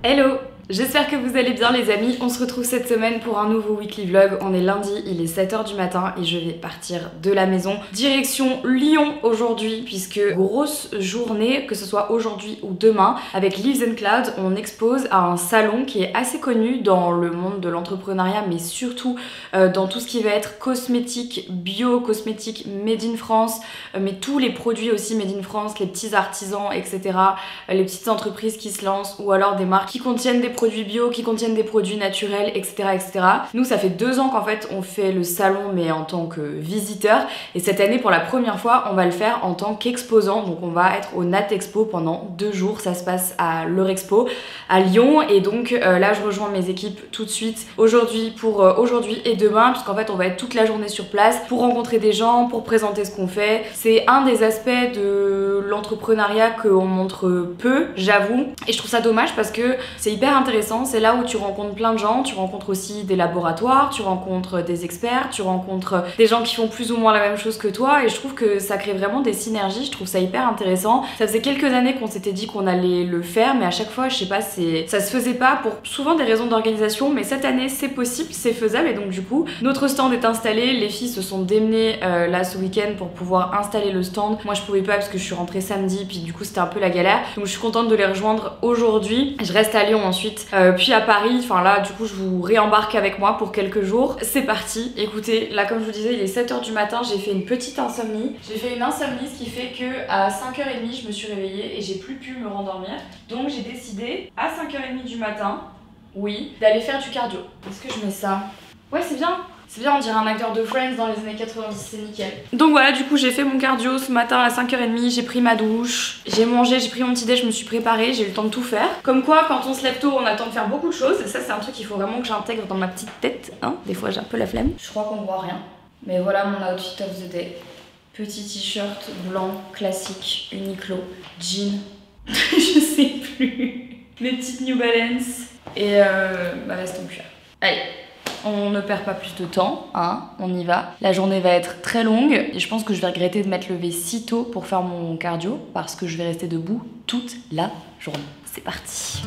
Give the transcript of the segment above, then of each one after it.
Hello! J'espère que vous allez bien les amis, on se retrouve cette semaine pour un nouveau weekly vlog. On est lundi, il est 7 h du matin et je vais partir de la maison. Direction Lyon aujourd'hui puisque grosse journée, que ce soit aujourd'hui ou demain. Avec Leaves and Clouds, on expose à un salon qui est assez connu dans le monde de l'entrepreneuriat mais surtout dans tout ce qui va être cosmétique, bio, cosmétique made in France, mais tous les produits aussi made in France, les petits artisans, etc. Les petites entreprises qui se lancent ou alors des marques qui contiennent des produits bio, qui contiennent des produits naturels, etc. etc. Nous, ça fait 2 ans qu'en fait on fait le salon mais en tant que visiteur et cette année pour la première fois on va le faire en tant qu'exposant. Donc on va être au Nat Expo pendant 2 jours, ça se passe à l'Eurexpo à Lyon et donc là je rejoins mes équipes tout de suite aujourd'hui pour aujourd'hui et demain puisqu'en fait on va être toute la journée sur place pour rencontrer des gens, pour présenter ce qu'on fait. C'est un des aspects de l'entrepreneuriat qu'on montre peu, j'avoue, et je trouve ça dommage parce que c'est hyper intéressant. C'est là où tu rencontres plein de gens, tu rencontres aussi des laboratoires, tu rencontres des experts, tu rencontres des gens qui font plus ou moins la même chose que toi et je trouve que ça crée vraiment des synergies, je trouve ça hyper intéressant. Ça faisait quelques années qu'on s'était dit qu'on allait le faire mais à chaque fois je sais pas, ça se faisait pas pour souvent des raisons d'organisation, mais cette année c'est possible, c'est faisable et donc du coup notre stand est installé, les filles se sont démenées là ce week-end pour pouvoir installer le stand. Moi je pouvais pas parce que je suis rentrée samedi puis du coup c'était un peu la galère, donc je suis contente de les rejoindre aujourd'hui. Je reste à Lyon ensuite puis à Paris, enfin là du coup je vous réembarque avec moi pour quelques jours. C'est parti. Écoutez, là comme je vous disais il est 7 h du matin, j'ai fait une petite insomnie. J'ai fait une insomnie ce qui fait que à 5 h 30 je me suis réveillée et j'ai plus pu me rendormir. Donc j'ai décidé à 5 h 30 du matin, oui, d'aller faire du cardio. Est-ce que je mets ça? Ouais c'est bien. C'est bien, on dirait un acteur de Friends dans les années 90, c'est nickel. Donc voilà, du coup j'ai fait mon cardio ce matin à 5 h 30, j'ai pris ma douche, j'ai mangé, j'ai pris mon petit déj, je me suis préparée, j'ai eu le temps de tout faire. Comme quoi, quand on se lève tôt, on a le temps de faire beaucoup de choses. Et ça c'est un truc qu'il faut vraiment que j'intègre dans ma petite tête, hein. Des fois j'ai un peu la flemme. Je crois qu'on voit rien. Mais voilà mon outfit of the day. Petit t-shirt blanc, classique, Uniqlo, jean, je sais plus. Mes petites New Balance et ma veste en cuir. Allez. On ne perd pas plus de temps, hein, on y va. La journée va être très longue et je pense que je vais regretter de m'être levée si tôt pour faire mon cardio parce que je vais rester debout toute la journée. C'est parti.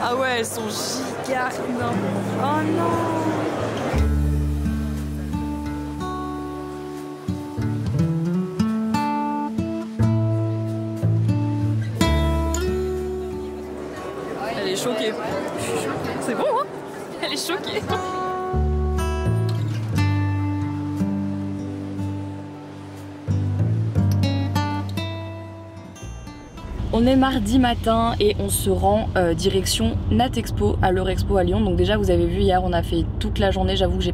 Ah ouais, elles sont giga énormes. Oh non! Elle est choquée. C'est bon, hein? Elle est choquée. On est mardi matin et on se rend direction Nat Expo à l'Eurexpo à Lyon. Donc déjà vous avez vu hier on a fait toute la journée. J'avoue que j'ai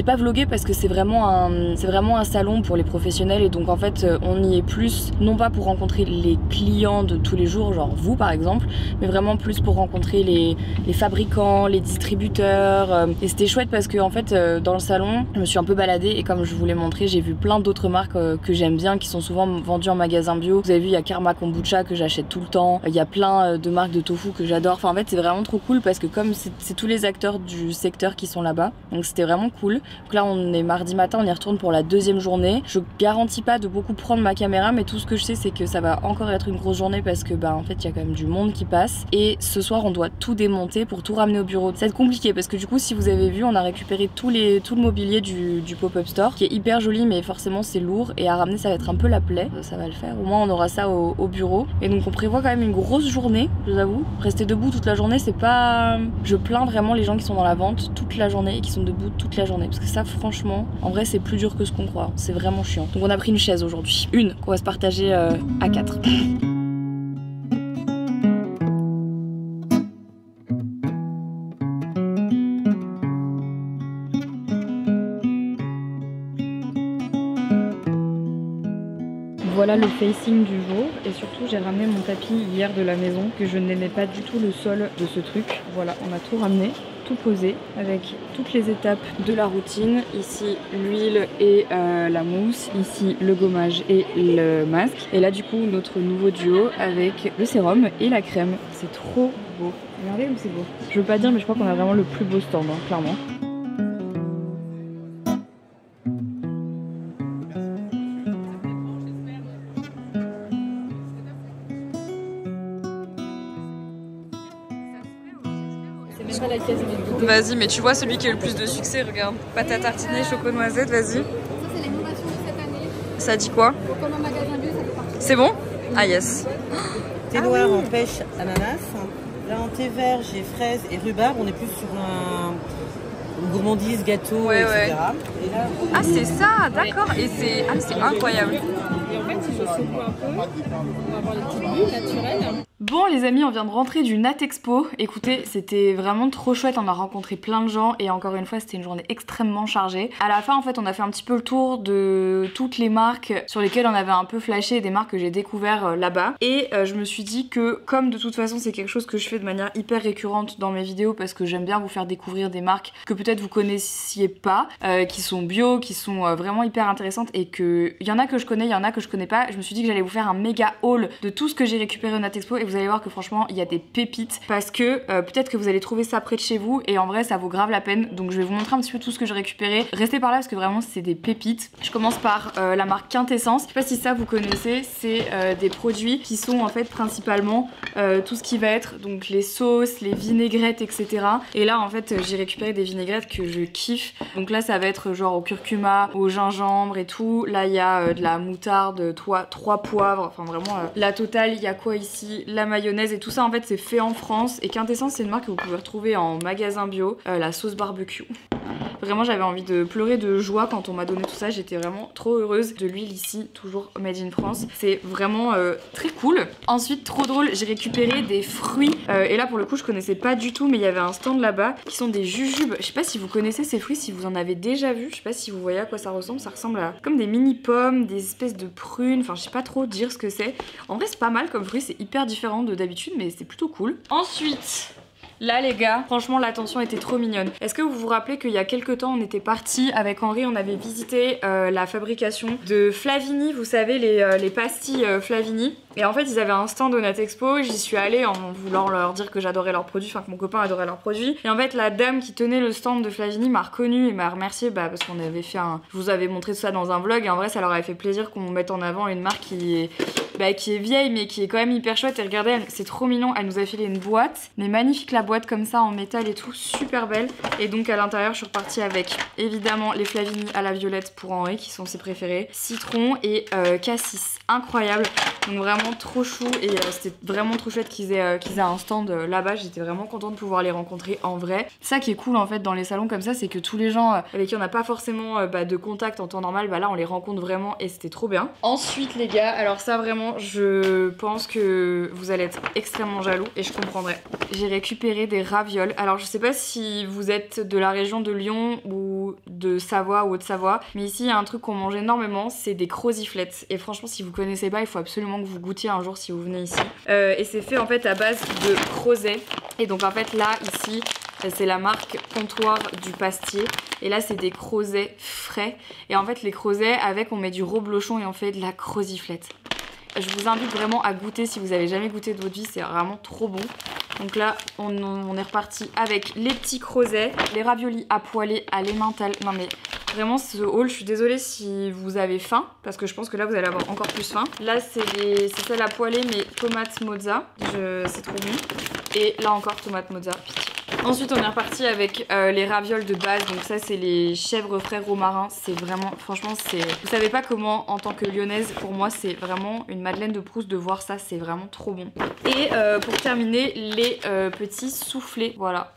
pas vlogué parce que c'est vraiment un salon pour les professionnels et donc en fait on y est plus non pas pour rencontrer les clients de tous les jours, genre vous par exemple, mais vraiment plus pour rencontrer les fabricants, les distributeurs. Et c'était chouette parce que en fait dans le salon je me suis un peu baladée et comme je vous l'ai montré j'ai vu plein d'autres marques que j'aime bien qui sont souvent vendues en magasin bio. Vous avez vu il y a Karma Kombucha que j'achète tout le temps, il y a plein de marques de tofu que j'adore, enfin en fait c'est vraiment trop cool parce que comme c'est tous les acteurs du secteur qui sont là-bas, donc c'était vraiment cool. Donc là on est mardi matin, on y retourne pour la 2e journée. Je garantis pas de beaucoup prendre ma caméra mais tout ce que je sais c'est que ça va encore être une grosse journée parce que bah en fait il y a quand même du monde qui passe et ce soir on doit tout démonter pour tout ramener au bureau. Ça va être compliqué parce que du coup si vous avez vu on a récupéré tout le mobilier du pop-up store qui est hyper joli mais forcément c'est lourd et à ramener ça va être un peu la plaie. Ça va le faire, au moins on aura ça au bureau et donc on prévoit quand même une grosse journée, je vous avoue. Rester debout toute la journée, c'est pas... Je plains vraiment les gens qui sont dans la vente toute la journée et qui sont debout toute la journée. Parce que ça, franchement, en vrai, c'est plus dur que ce qu'on croit. C'est vraiment chiant. Donc on a pris une chaise aujourd'hui. Une qu'on va se partager à 4. Voilà le facing du jour et surtout j'ai ramené mon tapis hier de la maison que je n'aimais pas du tout le sol de ce truc. Voilà, on a tout ramené, tout posé avec toutes les étapes de la routine. Ici l'huile et la mousse, ici le gommage et le masque. Et là du coup notre nouveau duo avec le sérum et la crème. C'est trop beau. Regardez comme c'est beau. Je veux pas dire mais je crois qu'on a vraiment le plus beau stand, hein, clairement. Vas-y, mais tu vois celui qui a le plus de succès, regarde. Pâte à tartiner, choco-noisette, vas-y. Ça, c'est l'innovation de cette année. Ça dit quoi? Comme un magasin bio, ça fait partie. C'est bon? Ah yes. Thé noir en pêche ananas. Là en thé vert, j'ai fraise et rhubarbe. On est plus sur une gourmandise, gâteau, etc. Ouais. Et là, Ah c'est ça, d'accord. Et c'est incroyable. Et en fait, si je secoue un peu, on va avoir les petites bulles naturelles. Bon les amis, on vient de rentrer du Natexpo. Écoutez, c'était vraiment trop chouette, on a rencontré plein de gens et encore une fois c'était une journée extrêmement chargée. À la fin en fait on a fait un petit peu le tour de toutes les marques sur lesquelles on avait un peu flashé, des marques que j'ai découvert là-bas. Et je me suis dit que comme de toute façon c'est quelque chose que je fais de manière hyper récurrente dans mes vidéos parce que j'aime bien vous faire découvrir des marques que peut-être vous connaissiez pas, qui sont bio, qui sont vraiment hyper intéressantes et que il y en a que je connais, il y en a que je connais pas. Je me suis dit que j'allais vous faire un méga haul de tout ce que j'ai récupéré au Natexpo et vous allez voir que franchement il y a des pépites parce que peut-être que vous allez trouver ça près de chez vous et en vrai ça vaut grave la peine. Donc je vais vous montrer un petit peu tout ce que j'ai récupéré. Restez par là parce que vraiment c'est des pépites. Je commence par la marque Quintessence. Je sais pas si ça vous connaissez, c'est des produits qui sont en fait principalement tout ce qui va être donc les sauces, les vinaigrettes, etc. Et là en fait j'ai récupéré des vinaigrettes que je kiffe. Donc là ça va être genre au curcuma, au gingembre et tout. Là il y a de la moutarde, 3 poivres, enfin vraiment la totale. Il y a quoi ici? La mayonnaise et tout ça en fait c'est fait en France. Et Quintessence c'est une marque que vous pouvez retrouver en magasin bio. La sauce barbecue. Vraiment j'avais envie de pleurer de joie quand on m'a donné tout ça, j'étais vraiment trop heureuse. De l'huile ici, toujours made in France, c'est vraiment très cool. Ensuite trop drôle, j'ai récupéré des fruits et là pour le coup je connaissais pas du tout mais il y avait un stand là-bas qui sont des jujubes. Je sais pas si vous connaissez ces fruits, si vous en avez déjà vu, je sais pas si vous voyez à quoi ça ressemble à comme des mini pommes, des espèces de prunes, enfin je sais pas trop dire ce que c'est. En vrai c'est pas mal comme fruit, c'est hyper différent de d'habitude mais c'est plutôt cool. Ensuite là les gars, franchement l'attention était trop mignonne. Est-ce que vous vous rappelez qu'il y a quelques temps on était partis avec Henri, on avait visité la fabrication de Flavini, vous savez les pastilles Flavini. Et en fait ils avaient un stand au Natexpo, j'y suis allée en voulant leur dire que j'adorais leurs produits, enfin que mon copain adorait leurs produits. Et en fait la dame qui tenait le stand de Flavini m'a reconnue et m'a remercié parce qu'on avait fait je vous avais montré tout ça dans un vlog et en vrai ça leur avait fait plaisir qu'on mette en avant une marque qui est vieille mais qui est quand même hyper chouette. Et regardez, c'est trop mignon, elle nous a filé une boîte, mais magnifique la boîte comme ça en métal et tout, super belle. Et donc à l'intérieur je suis repartie avec évidemment les Flavini à la violette pour Henri qui sont ses préférés, citron et cassis, incroyable. Donc vraiment trop chou et c'était vraiment trop chouette qu'ils aient un stand là-bas. J'étais vraiment contente de pouvoir les rencontrer en vrai. Ça qui est cool en fait dans les salons comme ça, c'est que tous les gens avec qui on n'a pas forcément de contact en temps normal, là on les rencontre vraiment et c'était trop bien. Ensuite les gars, alors ça vraiment je pense que vous allez être extrêmement jaloux et je comprendrai. J'ai récupéré des ravioles. Alors je sais pas si vous êtes de la région de Lyon ou de Savoie ou Haute-Savoie, mais ici il y a un truc qu'on mange énormément, c'est des croziflettes. Et franchement si vous connaissez pas, il faut absolument que vous goûtiez un jour si vous venez ici. Et c'est fait en fait à base de crozet. Et donc en fait là ici c'est la marque Comptoir du Pastier. Et là c'est des crozets frais. Et en fait les crozets avec on met du reblochon et on fait de la croziflette. Je vous invite vraiment à goûter si vous avez jamais goûté de votre vie, c'est vraiment trop bon. Donc là on est reparti avec les petits crozets, les raviolis à poêler à l'emmental. Non mais vraiment ce haul, je suis désolée si vous avez faim parce que je pense que là vous allez avoir encore plus faim. Là c'est celle à poêler mais tomate mozza, c'est trop bon. Et là encore tomate mozza, pitié. Ensuite, on est reparti avec les ravioles de base. Donc ça, c'est les chèvres frais romarin. C'est vraiment, franchement, c'est... Vous savez pas comment, en tant que lyonnaise, pour moi, c'est vraiment une Madeleine de Proust de voir ça. C'est vraiment trop bon. Et pour terminer, les petits soufflés, voilà.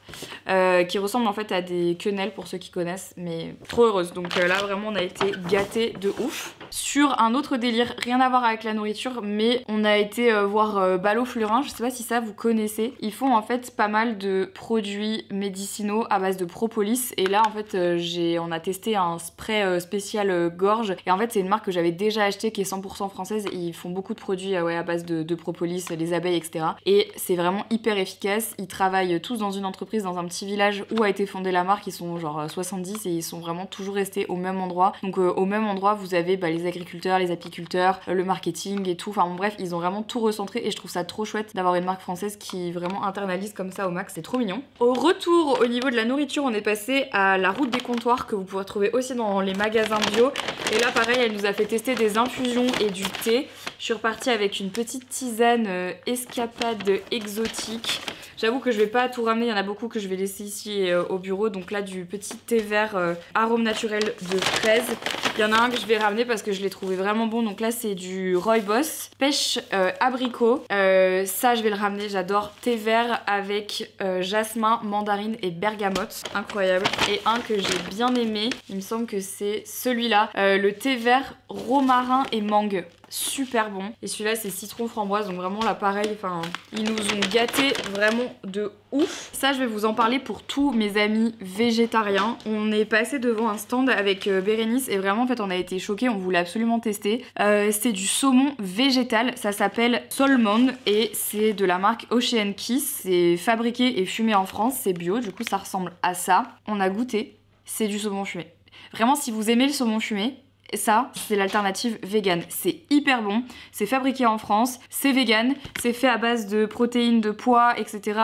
Qui ressemblent en fait à des quenelles pour ceux qui connaissent. Mais trop heureuse. Donc là, vraiment, on a été gâtés de ouf. Sur un autre délire, rien à voir avec la nourriture, mais on a été voir Ballot Flurin. Je sais pas si ça, vous connaissez. Ils font en fait pas mal de produits médicinaux à base de propolis et là en fait on a testé un spray spécial gorge et en fait c'est une marque que j'avais déjà acheté qui est 100% française et ils font beaucoup de produits ouais, à base de propolis, les abeilles etc. Et c'est vraiment hyper efficace. Ils travaillent tous dans une entreprise dans un petit village où a été fondée la marque. Ils sont genre 70 et ils sont vraiment toujours restés au même endroit. Donc au même endroit vous avez les agriculteurs, les apiculteurs, le marketing et tout. Enfin bon, bref, ils ont vraiment tout recentré et je trouve ça trop chouette d'avoir une marque française qui vraiment internalise comme ça au max. C'est trop mignon. Au retour, au niveau de la nourriture, on est passé à la route des comptoirs que vous pourrez trouver aussi dans les magasins bio. Et là, pareil, elle nous a fait tester des infusions et du thé. Je suis repartie avec une petite tisane escapade exotique. J'avoue que je vais pas tout ramener, il y en a beaucoup que je vais laisser ici au bureau. Donc là, du petit thé vert arôme naturel de fraise. Il y en a un que je vais ramener parce que je l'ai trouvé vraiment bon. Donc là, c'est du Rooibos pêche abricot. Ça, je vais le ramener. J'adore. Thé vert avec jasmin, mandarine et bergamote. Incroyable. Et un que j'ai bien aimé, il me semble que c'est celui-là. Le thé vert romarin et mangue. Super bon. Et celui-là, c'est citron framboise. Donc vraiment, là, pareil, enfin, ils nous ont gâtés vraiment de ouf. Ça, je vais vous en parler pour tous mes amis végétariens. On est passé devant un stand avec Bérénice et vraiment, en fait, on a été choqués. On voulait absolument tester. C'est du saumon végétal. Ça s'appelle Salmon et c'est de la marque Ocean Kiss. C'est fabriqué et fumé en France. C'est bio. Du coup, ça ressemble à ça. On a goûté. C'est du saumon fumé. Vraiment, si vous aimez le saumon fumé, ça, c'est l'alternative vegan. C'est hyper bon, c'est fabriqué en France, c'est vegan, c'est fait à base de protéines de pois, etc.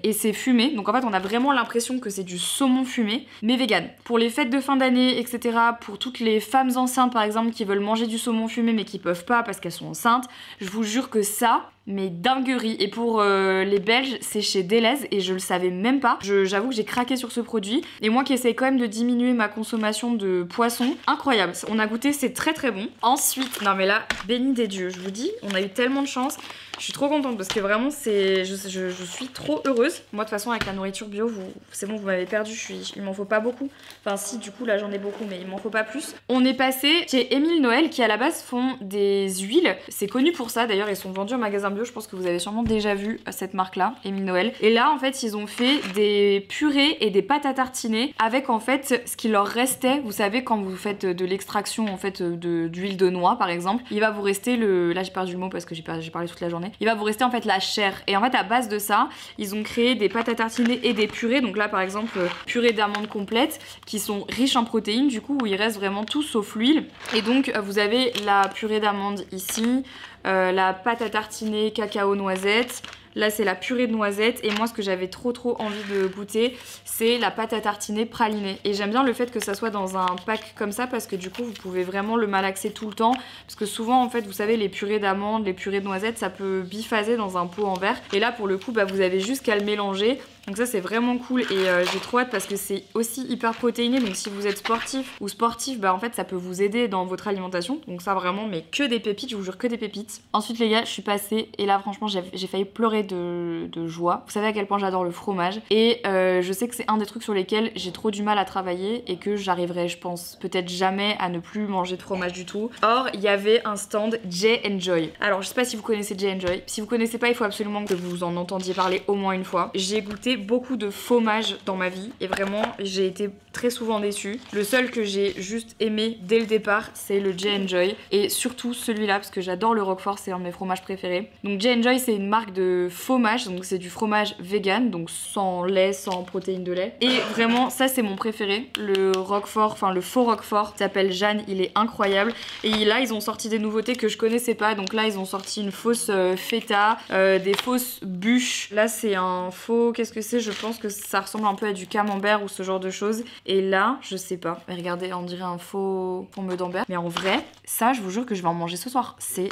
Et c'est fumé. Donc en fait, on a vraiment l'impression que c'est du saumon fumé, mais vegan. Pour les fêtes de fin d'année, etc., pour toutes les femmes enceintes, par exemple, qui veulent manger du saumon fumé, mais qui peuvent pas parce qu'elles sont enceintes, je vous jure que ça... mais dinguerie. Et pour les Belges, c'est chez Deleuze et je le savais même pas. J'avoue que j'ai craqué sur ce produit. Et moi qui essaye quand même de diminuer ma consommation de poisson, incroyable. On a goûté, c'est très très bon. Ensuite, non mais là, béni des dieux, je vous dis, on a eu tellement de chance. Je suis trop contente parce que vraiment c'est, je suis trop heureuse. Moi de toute façon avec la nourriture bio, c'est bon, vous m'avez perdu, il m'en faut pas beaucoup. Enfin si, du coup là j'en ai beaucoup mais il m'en faut pas plus. On est passé chez Émile Noël qui à la base font des huiles. C'est connu pour ça d'ailleurs, ils sont vendus au magasin bio. Je pense que vous avez sûrement déjà vu cette marque là, Émile Noël. Et là en fait ils ont fait des purées et des pâtes à tartiner avec en fait ce qui leur restait. Vous savez quand vous faites de l'extraction en fait d'huile de noix par exemple, il va vous rester là j'ai perdu le mot parce que j'ai parlé toute la journée. Il va vous rester en fait la chair. Et en fait à base de ça, ils ont créé des pâtes à tartiner et des purées. Donc là par exemple purée d'amandes complètes qui sont riches en protéines du coup où il reste vraiment tout sauf l'huile. Et donc vous avez la purée d'amandes ici, la pâte à tartiner cacao noisette. Là c'est la purée de noisettes et moi ce que j'avais trop envie de goûter c'est la pâte à tartiner pralinée. Et j'aime bien le fait que ça soit dans un pack comme ça parce que du coup vous pouvez vraiment le malaxer tout le temps. Parce que souvent en fait vous savez les purées d'amandes, les purées de noisettes ça peut biphaser dans un pot en verre. Et là pour le coup bah, vous avez juste qu'à le mélanger. Donc ça c'est vraiment cool et j'ai trop hâte parce que c'est aussi hyper protéiné. Donc si vous êtes sportif ou sportif bah en fait ça peut vous aider dans votre alimentation. Donc ça vraiment mais que des pépites, je vous jure que des pépites. Ensuite les gars je suis passée et là franchement j'ai failli pleurer de joie. Vous savez à quel point j'adore le fromage et je sais que c'est un des trucs sur lesquels j'ai trop du mal à travailler et que j'arriverai je pense peut-être jamais à ne plus manger de fromage du tout. Or il y avait un stand J&Joy. Alors je sais pas si vous connaissez J&Joy. Si vous connaissez pas il faut absolument que vous en entendiez parler au moins une fois. J'ai goûté beaucoup de fromage dans ma vie et vraiment j'ai été très souvent déçue. Le seul que j'ai juste aimé dès le départ c'est le J&Joy et surtout celui-là parce que j'adore le Roquefort, c'est un de mes fromages préférés. Donc J&Joy c'est une marque de fromage, donc c'est du fromage vegan, donc sans lait, sans protéines de lait. Et vraiment ça c'est mon préféré, le Roquefort, enfin le faux Roquefort, il s'appelle Jeanne, il est incroyable. Et là ils ont sorti des nouveautés que je connaissais pas, donc là ils ont sorti une fausse feta, des fausses bûches. Là c'est un faux, qu'est-ce que sais, je pense que ça ressemble un peu à du camembert ou ce genre de choses. Et là, je sais pas. Mais regardez, on dirait un faux pomme d'Ambert. Mais en vrai, ça, je vous jure que je vais en manger ce soir. C'est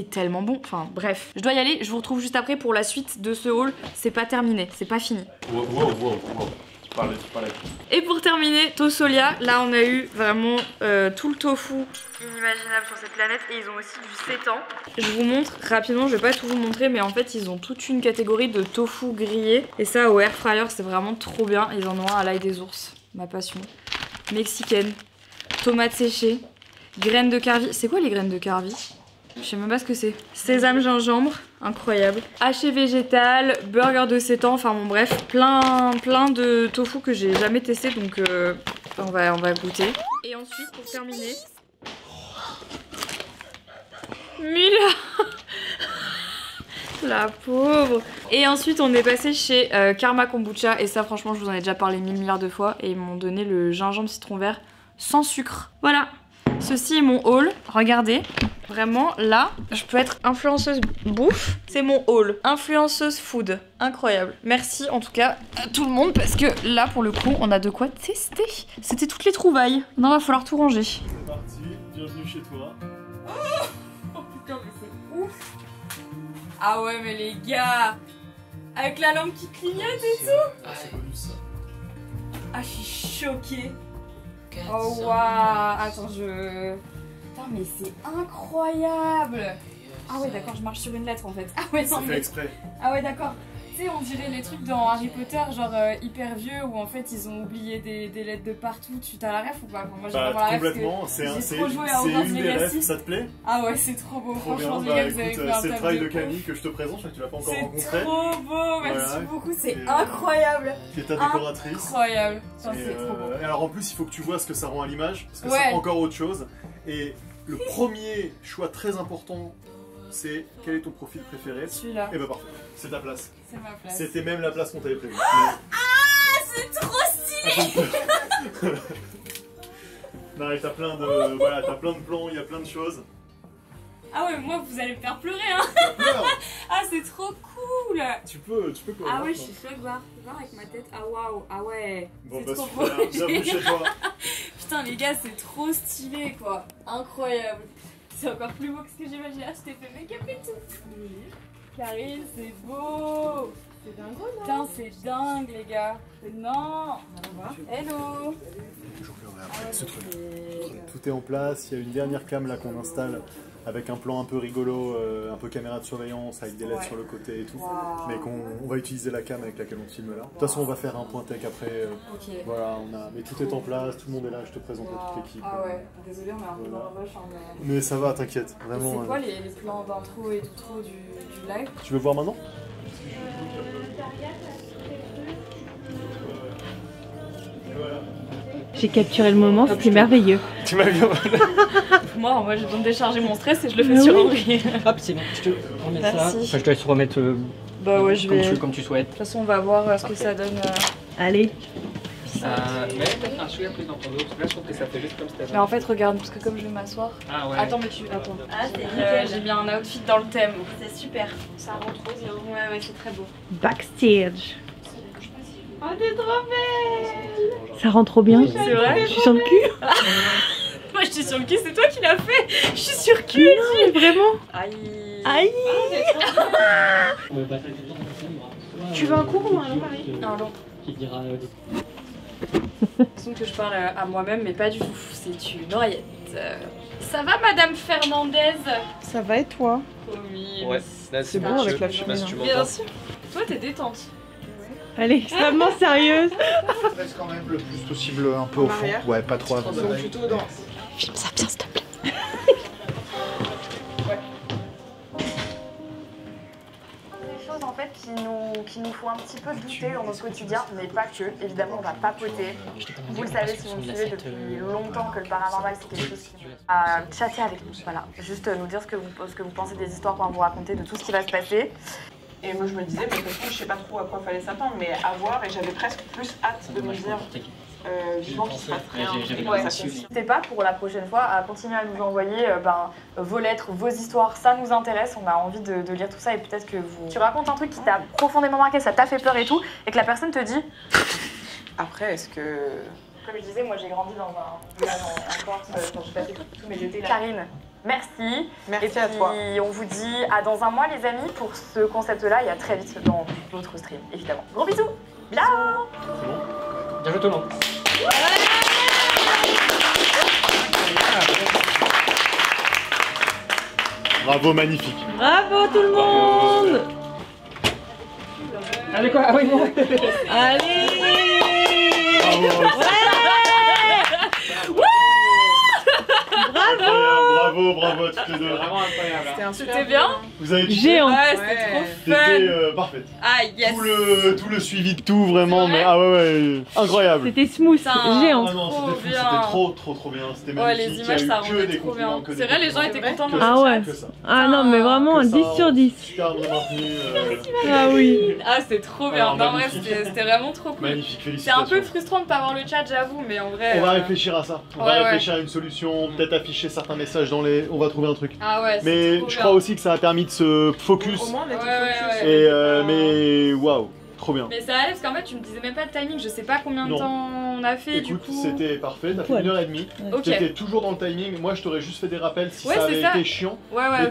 tellement bon. Enfin, bref. Je dois y aller. Je vous retrouve juste après pour la suite de ce haul. C'est pas terminé. C'est pas fini. Wow. Et pour terminer, Tosolia, là on a eu vraiment tout le tofu inimaginable sur cette planète et ils ont aussi du sétan. Je vous montre rapidement, je vais pas tout vous montrer mais en fait ils ont toute une catégorie de tofu grillé et ça au air fryer c'est vraiment trop bien. Ils en ont un à l'ail des ours, ma passion. Mexicaine, tomates séchées, graines de carvi. C'est quoi les graines de carvi? Je sais même pas ce que c'est. Sésame, gingembre, incroyable. Haché végétal, burger de sétan, enfin bon bref, plein de tofu que j'ai jamais testé donc on va goûter. Et ensuite pour terminer, Mila, la pauvre. Et ensuite on est passé chez Karma Kombucha et ça franchement je vous en ai déjà parlé 1000 milliards de fois et ils m'ont donné le gingembre citron vert sans sucre. Voilà. Ceci est mon haul, regardez, vraiment là, je peux être influenceuse bouffe, c'est mon haul, influenceuse food, incroyable. Merci en tout cas à tout le monde parce que là pour le coup on a de quoi tester. C'était toutes les trouvailles, maintenant va falloir tout ranger. C'est parti, bienvenue chez toi. Oh putain mais c'est ouf. Ah ouais mais les gars, avec la lampe qui clignote et tout. Ah c'est connu ça. Ah je suis choquée. Oh waouh, attends je... Putain mais c'est incroyable. Ah ouais d'accord, je marche sur une lettre en fait. Ah ouais non C'est fait mais... exprès. Ah ouais d'accord. Tu sais on dirait les trucs dans Harry Potter genre hyper vieux où en fait ils ont oublié des lettres de partout. Tu t'as la ref ou pas? Enfin, moi j'ai vraiment la ref complètement, parce c'est que j'ai trop joué à une Hogwarts des Legacy. refs, ça te plaît? Ah ouais c'est trop beau, Trop franchement bien, les gars vous avez écoute, fait un c'est le taf travail de ouf. Camille que je te présente, je sais que tu l'as pas encore rencontré. C'est trop beau, merci Voilà. beaucoup, c'est Et, incroyable. Qui est ta décoratrice. Incroyable, enfin, Et, c'est trop beau. alors en plus il faut que tu vois ce que ça rend à l'image, parce que Ouais. c'est encore autre chose. Et le premier choix très important, c'est quel est ton profil préféré? Celui-là, Et bah parfait, c'est ta place. c'est ma place. C'était même la place qu'on t'avait prévue. C'est trop stylé. Non, et t'as plein de, voilà, t'as plein de plans, il y a plein de choses. Ah ouais, moi vous allez me faire pleurer hein. T'as peur? Ah c'est trop cool. Tu peux quoi? Ah ouais, je suis choquée, voir avec ma tête. Ah waouh, ah ouais. Bon C'est bah trop beau. super, bienvenue chez toi. Putain les gars, c'est trop stylé quoi. Incroyable. C'est encore plus beau que ce que j'imaginais. Ah, je t'ai fait make-up et tout. Karine, c'est beau. C'est dingue, non? Putain, c'est dingue les gars. Non. Hello. Ce truc. Tout est en place, il y a une dernière cam là qu'on installe avec un plan un peu rigolo, un peu caméra de surveillance avec des LED sur le côté et tout. Wow. Mais on va utiliser la cam avec laquelle on filme là. De toute façon on va faire un point tech après. Ok. Voilà, mais tout est en place, tout le monde est là, je te présente Wow. toute l'équipe. Ah ouais, désolé, on est un peu dans la rush. Hein, Mais ça va, t'inquiète, vraiment. C'est quoi les plans d'intro et tout trop du live? Tu veux voir maintenant? J'ai capturé le moment, c'était merveilleux. Tu m'as vu. Moi j'ai besoin de décharger mon stress et je le fais sur Henri. Hop, c'est bon, je te remets ça. Merci. Enfin, je te laisse remettre Bah ouais, je vais. comme tu souhaites. De toute façon, on va voir ce que ça donne. Allez. Mais peut-être un chouïa plus dans ton dos, parce que là je trouve que ça fait juste comme c'était. Mais en fait, regarde, parce que comme je vais m'asseoir. Ah ouais. Attends, mais tu. Attends. J'ai mis un outfit dans le thème. C'est super. Ça rend trop bien. Ouais, c'est très beau. Backstage. Oh, t'es trop belle. Ça rend trop bien. C'est vrai? Je suis sur le cul. Moi, je suis sur le cul, c'est toi qui l'as fait. Je suis sur le cul. Non, mais vraiment. Aïe. Aïe. Bah, Tu veux un court ou un long pareil? Un long. Qui dira. L'impression que je parle à moi-même, mais pas du tout. C'est une oreillette. Ça va, Madame Fernandez? Ça va et toi? Oui. Ouais, C'est bon avec la fumée. Bien sûr. Toi, t'es détente. Elle est extrêmement sérieuse. Reste quand même le plus possible un peu au fond. Ouais, pas trop avant. Filme ça bien, s'il te plaît. Des choses en fait qui nous font un petit peu douter dans notre quotidien, mais pas que. Évidemment, on va papoter. Vous le savez si vous me suivez depuis longtemps que le paranormal c'est quelque chose qui a chatter avec nous. Voilà, juste nous dire ce que vous pensez des histoires qu'on va vous raconter, de tout ce qui va se passer. Et moi je me disais, mais de toute façon, je sais pas trop à quoi fallait s'attendre, mais à voir, et j'avais presque plus hâte de me dire vivement qu'il se passe rien. Ouais. N'hésitez pas pour la prochaine fois à continuer à nous envoyer vos lettres, vos histoires, ça nous intéresse, on a envie de lire tout ça et peut-être que tu racontes un truc qui t'a profondément marqué, ça t'a fait peur et tout, et que la personne te dit... Après, est-ce que... Comme je disais, moi j'ai grandi dans un village en Corse, quand j'ai passé tous mes étés là. Karine, merci. Merci à toi. Et puis on vous dit à dans un mois les amis pour ce concept-là et à très vite dans d'autres streams, évidemment. Gros bisous. Ciao. Bien joué tout le monde. Bravo, magnifique. Bravo tout le monde. Allez quoi? Ah oui, non. Allez. Bravo, bravo à toutes les deux. Vraiment incroyable. C'était bien. Vous avez kiffé. Géant. Ouais, c'était trop fun. C'était parfait. Ah yes. Tout le suivi de tout, vraiment, mais ah ouais, incroyable. C'était smooth, Putain. géant. Ah non, Trop c'était fou, bien. c'était trop bien. C'était Ouais, magnifique. les images Il y ça a eu que rendait des trop bien. compliments, que des C'est vrai, les gens compliments. étaient contents. Que Ah ça, ouais. que ça. Ah non, mais vraiment Que un ça, 10 sur 10. Super bien maintenu. Ah oui. Ah c'était trop bien. Alors, Non, en vrai magnifique. c'était vraiment trop cool. Magnifique, C'est un félicitations. peu frustrant de pas avoir le chat, j'avoue, mais en vrai. On va réfléchir à ça. On Ouais, va ouais. réfléchir à une solution, peut-être afficher certains messages dans les. On va trouver un truc. Ah ouais. Mais je crois aussi que ça a permis de se focus. Au moins, on était Ouais, focus. ouais. Et mais waouh, trop bien. Mais ça allait parce qu'en fait tu me disais même pas de timing, je sais pas combien de Non. temps on a fait du Écoute, coup. c'était parfait, t'as fait Ouais. 1h30. Ok. T'étais toujours dans le timing. Moi, je t'aurais juste fait des rappels si Ouais, ça c'est avait ça. été chiant. Ouais Mais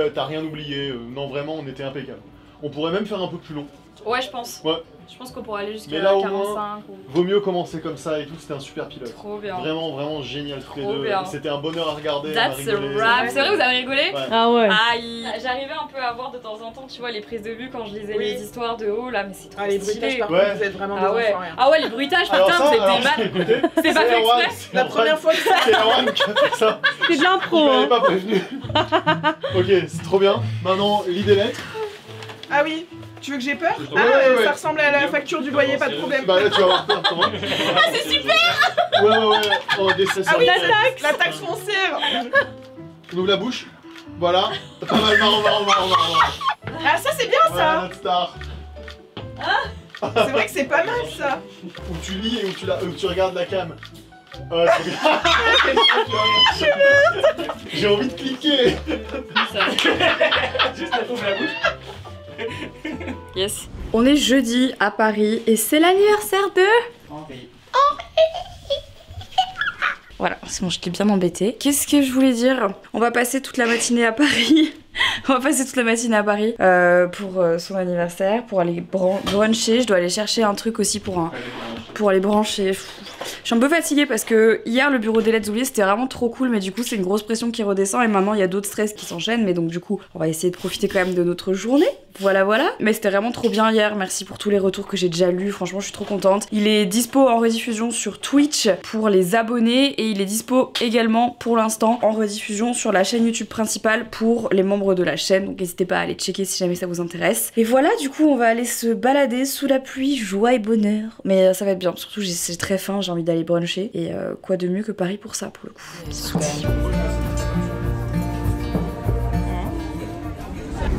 ok. t'as rien oublié. Non, vraiment, on était impeccable. On pourrait même faire un peu plus long. Ouais je pense. Ouais. Je pense qu'on pourra aller jusqu'à Mais là, au 45 ou... Vaut mieux commencer comme ça et tout. C'était un super pilote. Trop bien. Vraiment, vraiment génial tous les Trop deux. bien. C'était un bonheur à regarder. on a That's a rigolé. wrap. C'est vrai, vous avez rigolé? Ouais. Ah ouais. Aïe. J'arrivais un peu à voir de temps en temps, tu vois, les prises de vue quand je lisais Oui. les histoires de haut là, mais c'est trop Ah, les stylé. bruitages, par Ouais. contre, vous êtes vraiment Ah des ouais. enfoirés. Ah ouais, les bruitages, Alors putain, ça, c'était alors, mal. écoutez, C'est pas fait Erwan, exprès. La première fois que ça... c'est Erwan qui a fait ça. C'est de l'impro, Il m'avait hein. pas prévenu. Ok, c'est trop bien. Maintenant, lis des lettres. Ah oui, tu veux que j'ai peur? Ouais, Ah, ouais. ça ressemble à la facture du loyer, pas de problème. Bah là, tu vas avoir peur, comment? Ah, c'est super. Ouais. Oh, des Ah oui, la taxe foncière. On ouvre la bouche. Voilà. Pas mal, marrant. Ah, ça c'est bien Voilà, ça. notre star. C'est vrai que c'est pas mal ça. Où tu lis et où tu regardes la cam. Ouais, c'est bien. J'ai envie de cliquer. Juste la trouve la bouche. Yes. On est jeudi à Paris et c'est l'anniversaire de... Voilà, c'est bon, je t'ai bien embêtée. Qu'est-ce que je voulais dire? On va passer toute la matinée à Paris. On va passer toute la matinée à Paris pour son anniversaire, pour aller bruncher. Je dois aller chercher un truc aussi pour aller brancher. Je suis un peu fatiguée parce que hier le bureau des lettres oubliées c'était vraiment trop cool, mais du coup c'est une grosse pression qui redescend et maintenant il y a d'autres stress qui s'enchaînent, mais donc du coup on va essayer de profiter quand même de notre journée. Voilà. Mais c'était vraiment trop bien hier, merci pour tous les retours que j'ai déjà lus, franchement je suis trop contente. Il est dispo en rediffusion sur Twitch pour les abonnés et il est dispo également pour l'instant en rediffusion sur la chaîne YouTube principale pour les membres de la chaîne, donc n'hésitez pas à aller checker si jamais ça vous intéresse. Et voilà, du coup on va aller se balader sous la pluie, joie et bonheur, mais ça va être bien, surtout j'ai très faim, j'ai envie d'aller bruncher et quoi de mieux que Paris pour ça pour le coup. C'est parti.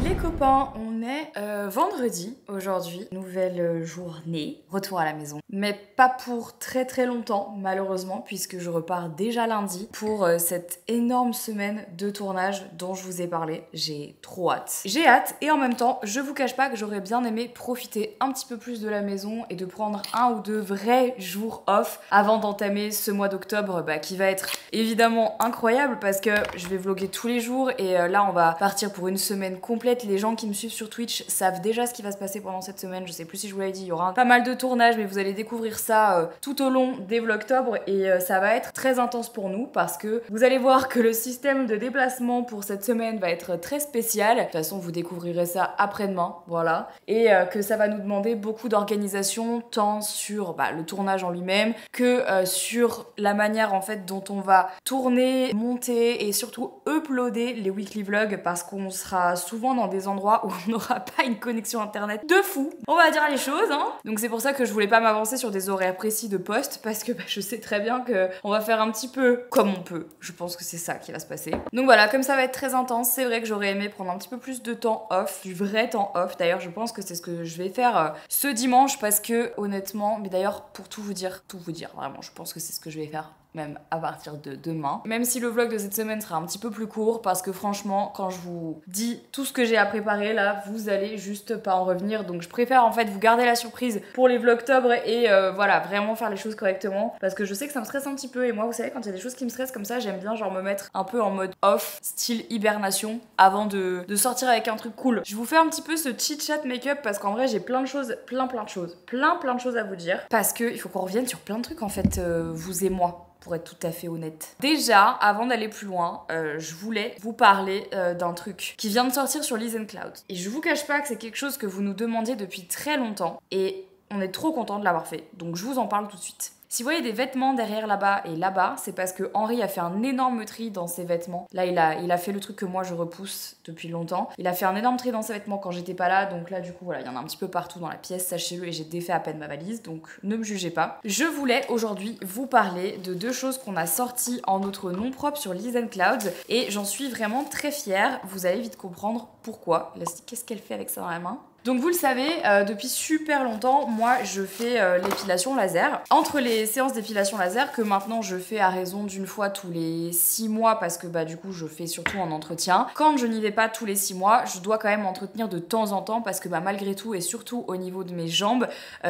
Les copains, on est vendredi aujourd'hui, nouvelle journée, retour à la maison. Mais pas pour très longtemps malheureusement puisque je repars déjà lundi pour cette énorme semaine de tournage dont je vous ai parlé. J'ai trop hâte. J'ai hâte et en même temps je vous cache pas que j'aurais bien aimé profiter un petit peu plus de la maison et de prendre 1 ou 2 vrais jours off avant d'entamer ce mois d'octobre qui va être évidemment incroyable parce que je vais vlogger tous les jours et là on va partir pour une semaine complète. Les gens qui me suivent sur Twitch savent déjà ce qui va se passer pendant cette semaine, je sais plus si je vous l'avais dit, il y aura pas mal de tournages mais vous allez découvrir ça tout au long des vlogtobre et ça va être très intense pour nous parce que vous allez voir que le système de déplacement pour cette semaine va être très spécial. De toute façon vous découvrirez ça après-demain, voilà, et que ça va nous demander beaucoup d'organisation tant sur le tournage en lui-même que sur la manière en fait dont on va tourner, monter et surtout uploader les weekly vlogs parce qu'on sera souvent dans des endroits endroit où on n'aura pas une connexion internet de fou. On va dire les choses, hein. Donc c'est pour ça que je voulais pas m'avancer sur des horaires précis de poste, parce que je sais très bien que on va faire un petit peu comme on peut. Je pense que c'est ça qui va se passer. Donc voilà, comme ça va être très intense, c'est vrai que j'aurais aimé prendre un petit peu plus de temps off, du vrai temps off. D'ailleurs, je pense que c'est ce que je vais faire ce dimanche, parce que honnêtement, mais d'ailleurs pour tout vous dire, vraiment, je pense que c'est ce que je vais faire même à partir de demain. Même si le vlog de cette semaine sera un petit peu plus court, parce que franchement, quand je vous dis tout ce que j'ai à préparer là, vous allez juste pas en revenir. Donc je préfère en fait vous garder la surprise pour les vlogtober et voilà, vraiment faire les choses correctement, parce que je sais que ça me stresse un petit peu, et moi vous savez, quand il y a des choses qui me stressent comme ça, j'aime bien genre me mettre un peu en mode off, style hibernation, avant de sortir avec un truc cool. Je vous fais un petit peu ce chit chat make-up, parce qu'en vrai j'ai plein de choses, plein de choses à vous dire, parce que il faut qu'on revienne sur plein de trucs en fait, vous et moi, pour être tout à fait honnête. Déjà, avant d'aller plus loin, je voulais vous parler d'un truc qui vient de sortir sur Listen Cloud. Et je vous cache pas que c'est quelque chose que vous nous demandiez depuis très longtemps, et on est trop content de l'avoir fait. Donc je vous en parle tout de suite. Si vous voyez des vêtements derrière là-bas et là-bas, c'est parce que Henri a fait un énorme tri dans ses vêtements. Là, il a fait le truc que moi je repousse depuis longtemps. Il a fait un énorme tri dans ses vêtements quand j'étais pas là, donc là du coup voilà, il y en a un petit peu partout dans la pièce, sachez-le, et j'ai défait à peine ma valise, donc ne me jugez pas. Je voulais aujourd'hui vous parler de deux choses qu'on a sorties en notre nom propre sur Listen Cloud, et j'en suis vraiment très fière. Vous allez vite comprendre pourquoi. Là, qu'est-ce qu'elle fait avec ça dans la main ? Donc vous le savez, depuis super longtemps, moi je fais l'épilation laser. Entre les séances d'épilation laser que maintenant je fais à raison d'une fois tous les 6 mois, parce que bah du coup je fais surtout en entretien. Quand je n'y vais pas tous les 6 mois, je dois quand même m'entretenir de temps en temps, parce que bah malgré tout, et surtout au niveau de mes jambes,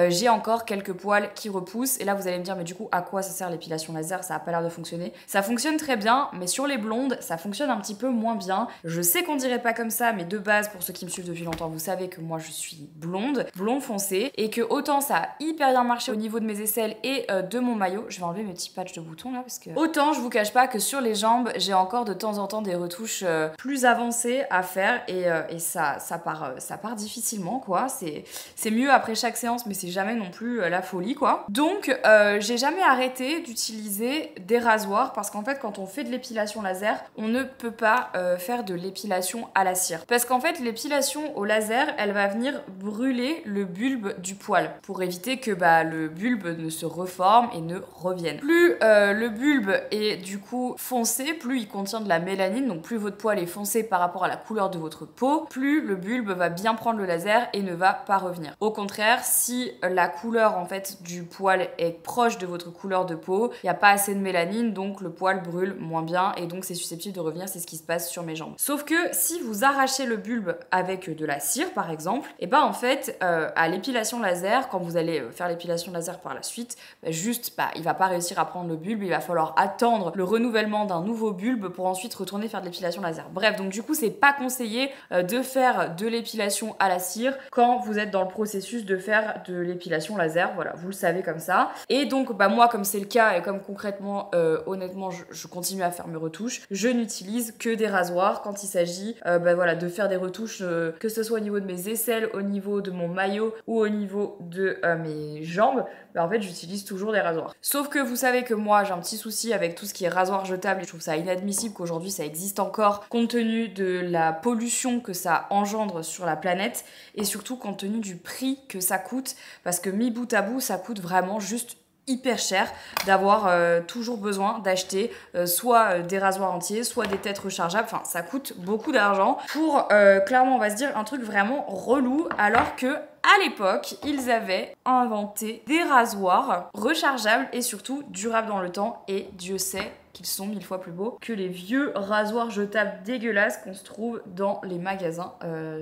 j'ai encore quelques poils qui repoussent. Et là vous allez me dire, mais du coup à quoi ça sert l'épilation laser? Ça a pas l'air de fonctionner. Ça fonctionne très bien, mais sur les blondes ça fonctionne un petit peu moins bien. Je sais qu'on dirait pas comme ça, mais de base, pour ceux qui me suivent depuis longtemps, vous savez que moi je suis blonde foncé, et que autant ça a hyper bien marché au niveau de mes aisselles et de mon maillot. Je vais enlever mes petits patchs de boutons là, parce que autant je vous cache pas que sur les jambes j'ai encore de temps en temps des retouches plus avancées à faire, et ça part difficilement quoi. C'est mieux après chaque séance, mais c'est jamais non plus la folie quoi. Donc j'ai jamais arrêté d'utiliser des rasoirs, parce qu'en fait quand on fait de l'épilation laser, on ne peut pas faire de l'épilation à la cire, parce qu'en fait l'épilation au laser, elle va venir brûler le bulbe du poil, pour éviter que bah, le bulbe ne se reforme et ne revienne. Plus le bulbe est du coup foncé, plus il contient de la mélanine, donc plus votre poil est foncé par rapport à la couleur de votre peau, plus le bulbe va bien prendre le laser et ne va pas revenir. Au contraire, si la couleur en fait du poil est proche de votre couleur de peau, il n'y a pas assez de mélanine, donc le poil brûle moins bien, et donc c'est susceptible de revenir. C'est ce qui se passe sur mes jambes. Sauf que si vous arrachez le bulbe avec de la cire par exemple, et bah en fait à l'épilation laser, quand vous allez faire l'épilation laser par la suite, il va pas réussir à prendre le bulbe, il va falloir attendre le renouvellement d'un nouveau bulbe pour ensuite retourner faire de l'épilation laser. Bref, donc du coup c'est pas conseillé de faire de l'épilation à la cire quand vous êtes dans le processus de faire de l'épilation laser, voilà, vous le savez comme ça. Et donc bah moi, comme c'est le cas et comme concrètement honnêtement je continue à faire mes retouches, je n'utilise que des rasoirs quand il s'agit voilà, de faire des retouches, que ce soit au niveau de mes aisselles, au niveau de mon maillot ou au niveau de mes jambes. Bah en fait j'utilise toujours des rasoirs. Sauf que vous savez que moi j'ai un petit souci avec tout ce qui est rasoir jetable, et je trouve ça inadmissible qu'aujourd'hui ça existe encore, compte tenu de la pollution que ça engendre sur la planète, et surtout compte tenu du prix que ça coûte, parce que mis bout à bout ça coûte vraiment juste hyper cher d'avoir toujours besoin d'acheter soit des rasoirs entiers, soit des têtes rechargeables. Enfin ça coûte beaucoup d'argent pour clairement on va se dire un truc vraiment relou, alors que à l'époque, ils avaient inventé des rasoirs rechargeables et surtout durables dans le temps, et Dieu sait qu'ils sont 1000 fois plus beaux que les vieux rasoirs jetables dégueulasses qu'on se trouve dans les magasins,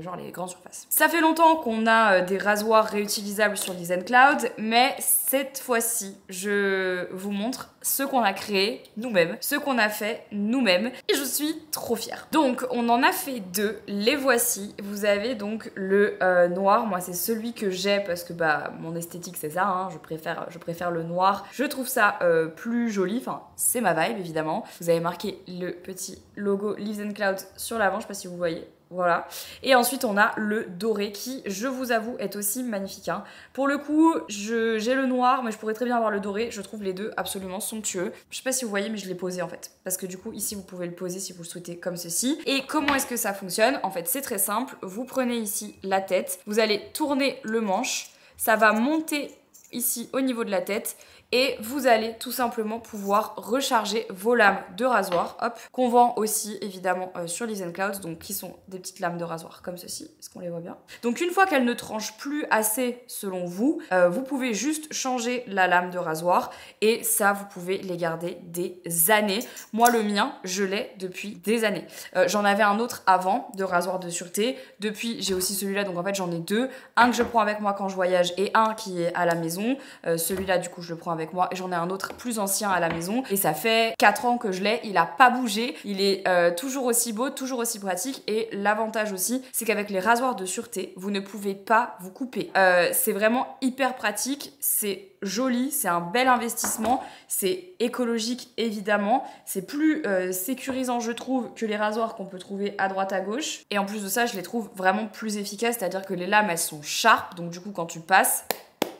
genre les grandes surfaces. Ça fait longtemps qu'on a des rasoirs réutilisables sur Listen Cloud, mais cette fois-ci, je vous montre ce qu'on a créé nous-mêmes, ce qu'on a fait nous-mêmes, et je suis trop fière. Donc, on en a fait deux, les voici. Vous avez donc le noir, moi c'est celui que j'ai parce que bah mon esthétique c'est ça, hein. je préfère le noir, je trouve ça plus joli, enfin c'est ma vibe évidemment. Vous avez marqué le petit logo Listen Cloud sur l'avant, je sais pas si vous voyez. Voilà. Et ensuite on a le doré qui, je vous avoue, est aussi magnifique. Hein. Pour le coup, j'ai le noir, mais je pourrais très bien avoir le doré. Je trouve les deux absolument somptueux. Je sais pas si vous voyez, mais je l'ai posé en fait. Parce que du coup, ici, vous pouvez le poser si vous le souhaitez comme ceci. Et comment est-ce que ça fonctionne? En fait, c'est très simple. Vous prenez ici la tête, vous allez tourner le manche, ça va monter ici au niveau de la tête. Et vous allez tout simplement pouvoir recharger vos lames de rasoir, hop, qu'on vend aussi évidemment sur Lisen Clouds, donc qui sont des petites lames de rasoir comme ceci, est-ce qu'on les voit bien? Donc une fois qu'elles ne tranchent plus assez selon vous, vous pouvez juste changer la lame de rasoir et ça vous pouvez les garder des années. Moi le mien, je l'ai depuis des années. J'en avais un autre avant de rasoir de sûreté, depuis j'ai aussi celui-là, donc en fait j'en ai deux, un que je prends avec moi quand je voyage et un qui est à la maison. Celui-là du coup je le prends avec moi et j'en ai un autre plus ancien à la maison et ça fait 4 ans que je l'ai, il a pas bougé, il est toujours aussi beau, toujours aussi pratique et l'avantage aussi c'est qu'avec les rasoirs de sûreté vous ne pouvez pas vous couper. C'est vraiment hyper pratique, c'est joli, c'est un bel investissement, c'est écologique évidemment, c'est plus sécurisant je trouve que les rasoirs qu'on peut trouver à droite à gauche et en plus de ça je les trouve vraiment plus efficaces, c'est à dire que les lames elles sont sharp donc du coup quand tu passes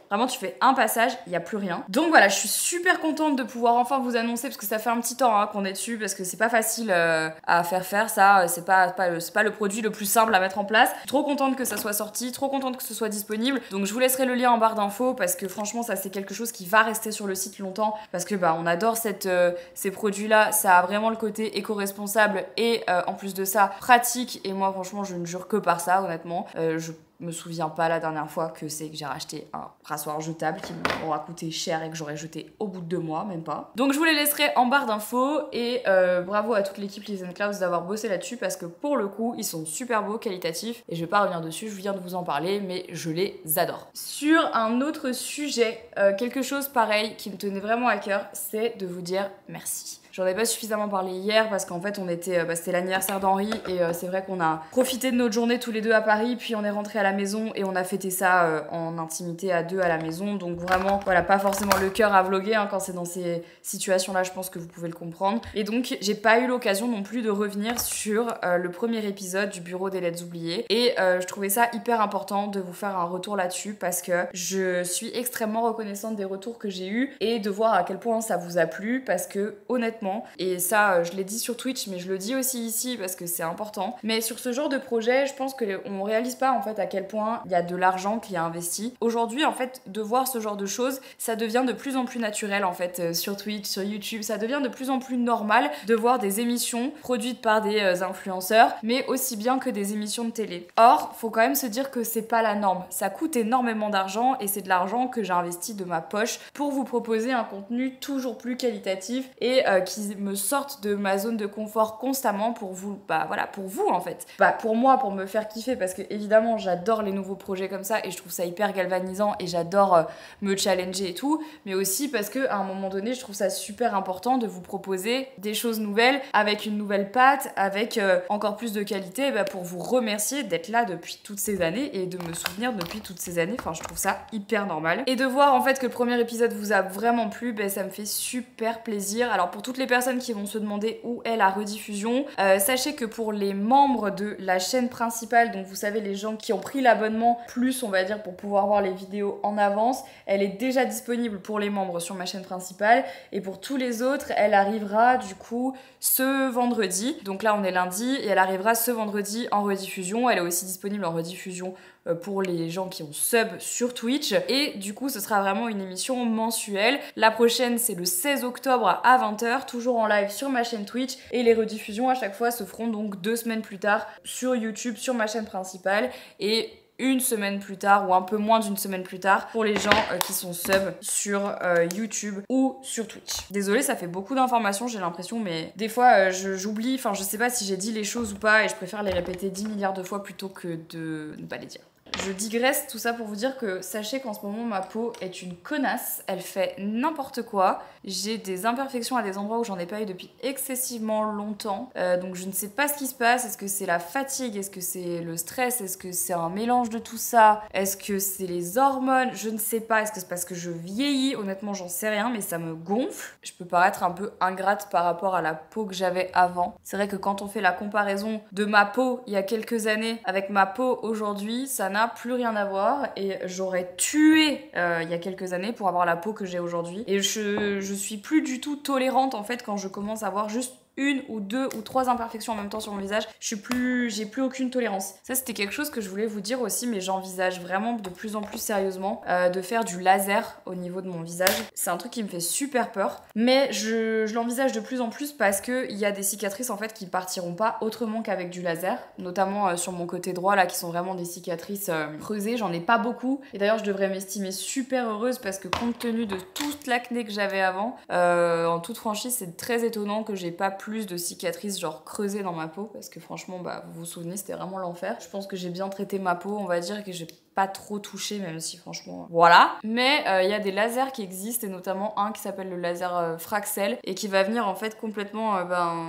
vraiment, tu fais un passage, il n'y a plus rien. Donc voilà, je suis super contente de pouvoir enfin vous annoncer, parce que ça fait un petit temps hein, qu'on est dessus, parce que c'est pas facile à faire ça, c'est pas le produit le plus simple à mettre en place. Trop contente que ça soit sorti, trop contente que ce soit disponible. Donc je vous laisserai le lien en barre d'infos, parce que franchement, ça c'est quelque chose qui va rester sur le site longtemps, parce que bah on adore ces produits-là, ça a vraiment le côté éco-responsable et en plus de ça, pratique. Et moi franchement, je ne jure que par ça, honnêtement. Je me souviens pas la dernière fois que j'ai racheté un rasoir jetable qui m'aura coûté cher et que j'aurais jeté au bout de 2 mois, même pas. Donc je vous les laisserai en barre d'infos et bravo à toute l'équipe Lisen Clouds d'avoir bossé là-dessus parce que pour le coup ils sont super beaux, qualitatifs et je vais pas revenir dessus, je viens de vous en parler mais je les adore. Sur un autre sujet, quelque chose pareil qui me tenait vraiment à cœur, c'est de vous dire merci. J'en ai pas suffisamment parlé hier parce qu'en fait on était, c'était l'anniversaire d'Henri et c'est vrai qu'on a profité de notre journée tous les deux à Paris puis on est rentré à la maison et on a fêté ça en intimité à deux à la maison, donc vraiment voilà, pas forcément le cœur à vlogger hein, quand c'est dans ces situations là, je pense que vous pouvez le comprendre. Et donc j'ai pas eu l'occasion non plus de revenir sur le premier épisode du bureau des lettres oubliées et je trouvais ça hyper important de vous faire un retour là-dessus parce que je suis extrêmement reconnaissante des retours que j'ai eu et de voir à quel point ça vous a plu parce que honnêtement, et ça je l'ai dit sur Twitch mais je le dis aussi ici parce que c'est important, mais sur ce genre de projet je pense qu'on réalise pas en fait à quel point il y a de l'argent qui est investi. Aujourd'hui en fait de voir ce genre de choses ça devient de plus en plus naturel en fait sur Twitch, sur YouTube, ça devient de plus en plus normal de voir des émissions produites par des influenceurs mais aussi bien que des émissions de télé. Or faut quand même se dire que c'est pas la norme, ça coûte énormément d'argent et c'est de l'argent que j'ai investi de ma poche pour vous proposer un contenu toujours plus qualitatif et qui me sortent de ma zone de confort constamment pour vous, bah voilà, pour vous en fait. Bah pour moi, pour me faire kiffer parce que évidemment j'adore les nouveaux projets comme ça et je trouve ça hyper galvanisant et j'adore me challenger et tout, mais aussi parce que à un moment donné je trouve ça super important de vous proposer des choses nouvelles avec une nouvelle patte, avec encore plus de qualité bah, pour vous remercier d'être là depuis toutes ces années et de me souvenir depuis toutes ces années, enfin je trouve ça hyper normal. Et de voir en fait que le premier épisode vous a vraiment plu, bah, ça me fait super plaisir. Alors pour toutes les personnes qui vont se demander où est la rediffusion, sachez que pour les membres de la chaîne principale, donc vous savez les gens qui ont pris l'abonnement plus on va dire pour pouvoir voir les vidéos en avance, elle est déjà disponible pour les membres sur ma chaîne principale et pour tous les autres elle arrivera du coup ce vendredi, donc là on est lundi et elle arrivera ce vendredi en rediffusion. Elle est aussi disponible en rediffusion pour les gens qui ont sub sur Twitch et du coup ce sera vraiment une émission mensuelle. La prochaine c'est le 16 octobre à 20h, toujours en live sur ma chaîne Twitch et les rediffusions à chaque fois se feront donc 2 semaines plus tard sur YouTube sur ma chaîne principale et une semaine plus tard ou un peu moins d'une semaine plus tard pour les gens qui sont sub sur YouTube ou sur Twitch. Désolée, ça fait beaucoup d'informations, j'ai l'impression, mais des fois j'oublie, enfin je sais pas si j'ai dit les choses ou pas et je préfère les répéter 10 milliards de fois plutôt que de ne pas les dire. Je digresse, tout ça pour vous dire que sachez qu'en ce moment ma peau est une connasse, elle fait n'importe quoi. J'ai des imperfections à des endroits où j'en ai pas eu depuis excessivement longtemps. Donc je ne sais pas ce qui se passe, est-ce que c'est la fatigue, est-ce que c'est le stress, est-ce que c'est un mélange de tout ça, est-ce que c'est les hormones, je ne sais pas, est-ce que c'est parce que je vieillis, honnêtement j'en sais rien mais ça me gonfle. Je peux paraître un peu ingrate par rapport à la peau que j'avais avant. C'est vrai que quand on fait la comparaison de ma peau il y a quelques années avec ma peau aujourd'hui, ça n'a plus rien à voir et j'aurais tué il y a quelques années pour avoir la peau que j'ai aujourd'hui. Et je suis plus du tout tolérante en fait quand je commence à avoir juste une ou deux ou trois imperfections en même temps sur mon visage, j'ai plus aucune tolérance. Ça c'était quelque chose que je voulais vous dire aussi, mais j'envisage vraiment de plus en plus sérieusement de faire du laser au niveau de mon visage. C'est un truc qui me fait super peur, mais je l'envisage de plus en plus parce que il y a des cicatrices en fait qui partiront pas autrement qu'avec du laser, notamment sur mon côté droit là qui sont vraiment des cicatrices creusées, j'en ai pas beaucoup et d'ailleurs je devrais m'estimer super heureuse parce que compte tenu de toute l'acné que j'avais avant, en toute franchise c'est très étonnant que j'ai pas plus de cicatrices genre creusées dans ma peau parce que franchement bah vous vous souvenez c'était vraiment l'enfer. Je pense que j'ai bien traité ma peau, on va dire que j'ai pas trop touché même si franchement voilà. Mais il y a des lasers qui existent et notamment un qui s'appelle le laser Fraxel et qui va venir en fait complètement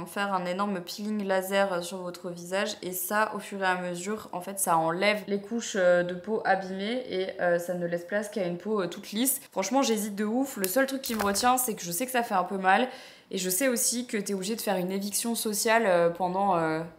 faire un énorme peeling laser sur votre visage et ça au fur et à mesure en fait ça enlève les couches de peau abîmées et ça ne laisse place qu'à une peau toute lisse. Franchement j'hésite de ouf, le seul truc qui me retient c'est que je sais que ça fait un peu mal. Et je sais aussi que t'es obligé de faire une éviction sociale pendant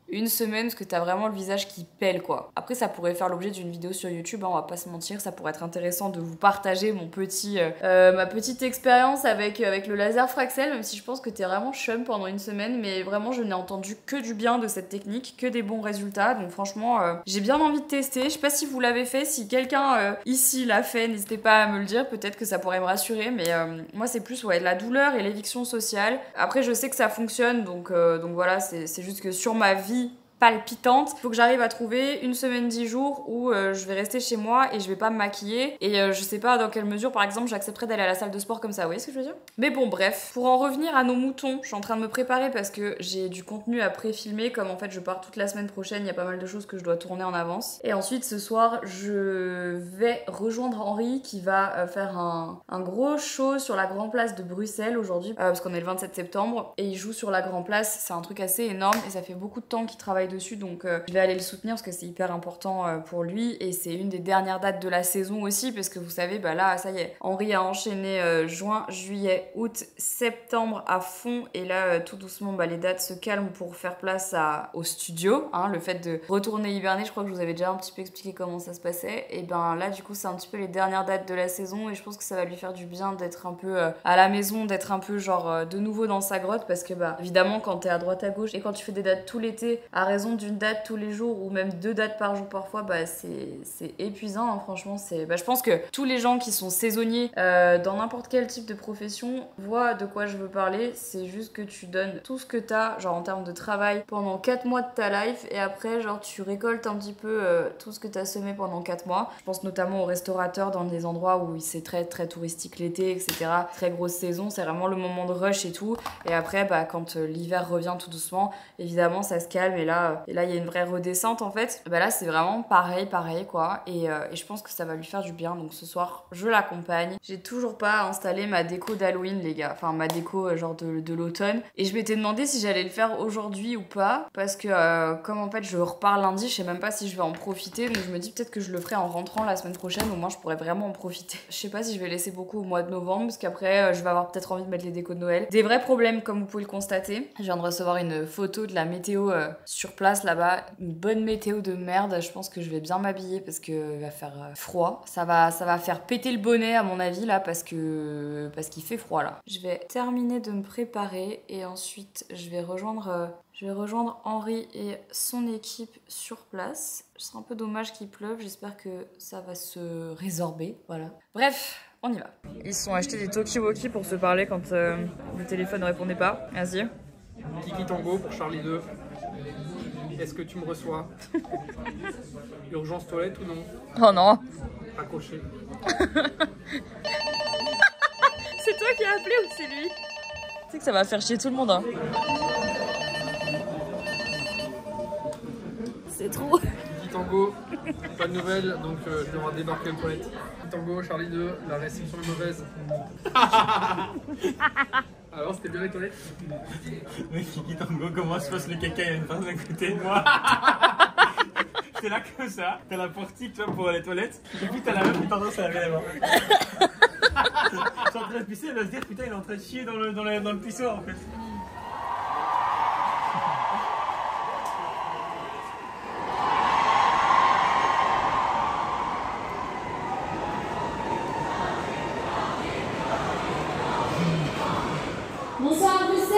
une semaine parce que t'as vraiment le visage qui pèle quoi. Après ça pourrait faire l'objet d'une vidéo sur YouTube, hein, on va pas se mentir, ça pourrait être intéressant de vous partager ma petite expérience avec le laser Fraxel, même si je pense que t'es vraiment chum pendant une semaine, mais vraiment je n'ai entendu que du bien de cette technique, que des bons résultats, donc franchement j'ai bien envie de tester. Je sais pas si vous l'avez fait, si quelqu'un ici l'a fait, n'hésitez pas à me le dire, peut-être que ça pourrait me rassurer, mais moi c'est plus ouais, la douleur et l'éviction sociale. Après je sais que ça fonctionne donc voilà c'est juste que sur ma vie palpitante, il faut que j'arrive à trouver une semaine 10 jours où je vais rester chez moi et je vais pas me maquiller et je sais pas dans quelle mesure par exemple j'accepterais d'aller à la salle de sport comme ça, vous voyez ce que je veux dire? Mais bon bref, pour en revenir à nos moutons, je suis en train de me préparer parce que j'ai du contenu à pré-filmer comme en fait je pars toute la semaine prochaine, il y a pas mal de choses que je dois tourner en avance et ensuite ce soir je vais rejoindre Henri qui va faire un gros show sur la Grand Place de Bruxelles aujourd'hui parce qu'on est le 27 septembre et il joue sur la Grand Place, c'est un truc assez énorme et ça fait beaucoup de temps qu'il travaille dessus donc je vais aller le soutenir parce que c'est hyper important pour lui et c'est une des dernières dates de la saison aussi parce que vous savez bah là ça y est Henri a enchaîné juin, juillet, août, septembre à fond et là tout doucement bah, les dates se calment pour faire place au studio hein, le fait de retourner hiberner, je crois que je vous avais déjà un petit peu expliqué comment ça se passait et ben là du coup c'est un petit peu les dernières dates de la saison et je pense que ça va lui faire du bien d'être un peu à la maison, d'être un peu genre de nouveau dans sa grotte parce que bah évidemment quand t'es à droite à gauche et quand tu fais des dates tout l'été à raison d'une date tous les jours ou même 2 dates par jour parfois bah c'est épuisant hein, franchement c'est je pense que tous les gens qui sont saisonniers dans n'importe quel type de profession voient de quoi je veux parler, c'est juste que tu donnes tout ce que t'as genre en termes de travail pendant 4 mois de ta life et après genre tu récoltes un petit peu tout ce que t'as semé pendant 4 mois. Je pense notamment aux restaurateurs dans des endroits où c'est très très touristique l'été etc, très grosse saison, c'est vraiment le moment de rush et tout et après bah quand l'hiver revient tout doucement évidemment ça se calme et là il y a une vraie redescente en fait. Bah là c'est vraiment pareil quoi et je pense que ça va lui faire du bien donc ce soir je l'accompagne. J'ai toujours pas installé ma déco d'Halloween les gars, enfin ma déco genre de l'automne et je m'étais demandé si j'allais le faire aujourd'hui ou pas parce que comme en fait je repars lundi, je sais même pas si je vais en profiter donc je me dis peut-être que je le ferai en rentrant la semaine prochaine, au moins je pourrais vraiment en profiter. Je sais pas si je vais laisser beaucoup au mois de novembre parce qu'après je vais avoir peut-être envie de mettre les décos de Noël. Des vrais problèmes comme vous pouvez le constater. Je viens de recevoir une photo de la météo sur place là-bas, une bonne météo de merde, je pense que je vais bien m'habiller parce que va faire froid, ça va faire péter le bonnet à mon avis là parce qu'il fait froid là. Je vais terminer de me préparer et ensuite je vais rejoindre Henri et son équipe sur place. Ce sera un peu dommage qu'il pleuve, j'espère que ça va se résorber, voilà. Bref, on y va. Ils se sont achetés des talkie-walkie pour se parler quand le téléphone ne répondait pas. Vas-y. Kiki Tango pour Charlie 2. Est-ce que tu me reçois? Urgence toilette ou non? Oh non. Accroché. C'est toi qui as appelé ou c'est lui? Tu sais que ça va faire chier tout le monde hein. C'est trop. Tango, pas de nouvelles, donc je devrais débarquer aux toilettes. Kiki Tango, Charlie 2, la réception est mauvaise. Alors, c'était bien les toilettes? Mais Kiki Tango, comment se passe le caca? Il y a une personne à côté de moi. T'es là comme ça, t'as la portique tu vois, pour les toilettes, et puis t'as la meuf qui tendance à laver les mains. Je suis en train de pisser, elle va se dire putain il est en train de chier dans le pissoir en fait. Bonsoir Bruxelles.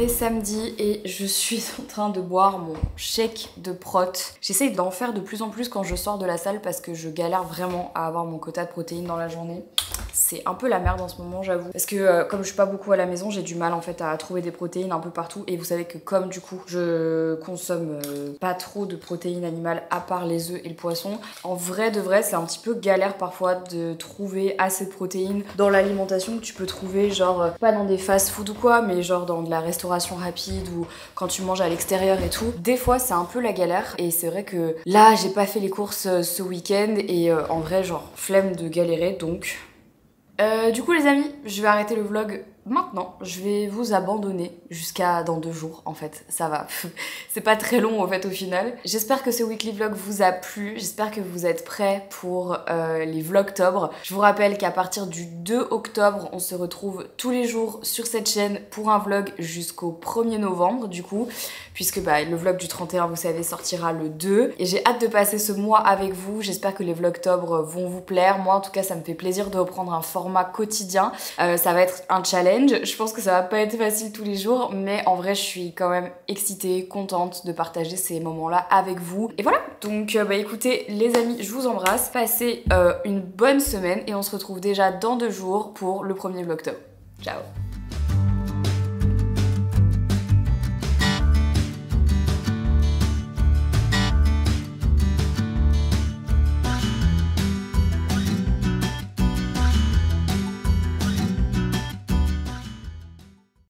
Samedi et je suis en train de boire mon shake de prot. J'essaye d'en faire de plus en plus quand je sors de la salle parce que je galère vraiment à avoir mon quota de protéines dans la journée. C'est un peu la merde en ce moment j'avoue. Parce que comme je suis pas beaucoup à la maison, j'ai du mal en fait à trouver des protéines un peu partout. Et vous savez que comme du coup je consomme pas trop de protéines animales à part les œufs et le poisson, en vrai de vrai c'est un petit peu galère parfois de trouver assez de protéines dans l'alimentation que tu peux trouver genre pas dans des fast-food ou quoi, mais genre dans de la restauration rapide ou quand tu manges à l'extérieur et tout. Des fois c'est un peu la galère et c'est vrai que là j'ai pas fait les courses ce week-end et en vrai genre flemme de galérer donc... du coup les amis, je vais arrêter le vlog maintenant. Je vais vous abandonner jusqu'à dans 2 jours en fait, ça va. C'est pas très long en fait au final. J'espère que ce weekly vlog vous a plu, j'espère que vous êtes prêts pour les vlogtobre. Je vous rappelle qu'à partir du 2 octobre, on se retrouve tous les jours sur cette chaîne pour un vlog jusqu'au 1er novembre du coup, puisque bah, le vlog du 31 vous savez sortira le 2 et j'ai hâte de passer ce mois avec vous. J'espère que les vlogtobre vont vous plaire. Moi en tout cas ça me fait plaisir de reprendre un format quotidien. Ça va être un challenge. Je pense que ça va pas être facile tous les jours, mais en vrai je suis quand même excitée, contente de partager ces moments là avec vous. Et voilà, donc bah écoutez les amis, je vous embrasse, passez une bonne semaine et on se retrouve déjà dans 2 jours pour le premier vlogtober. Ciao.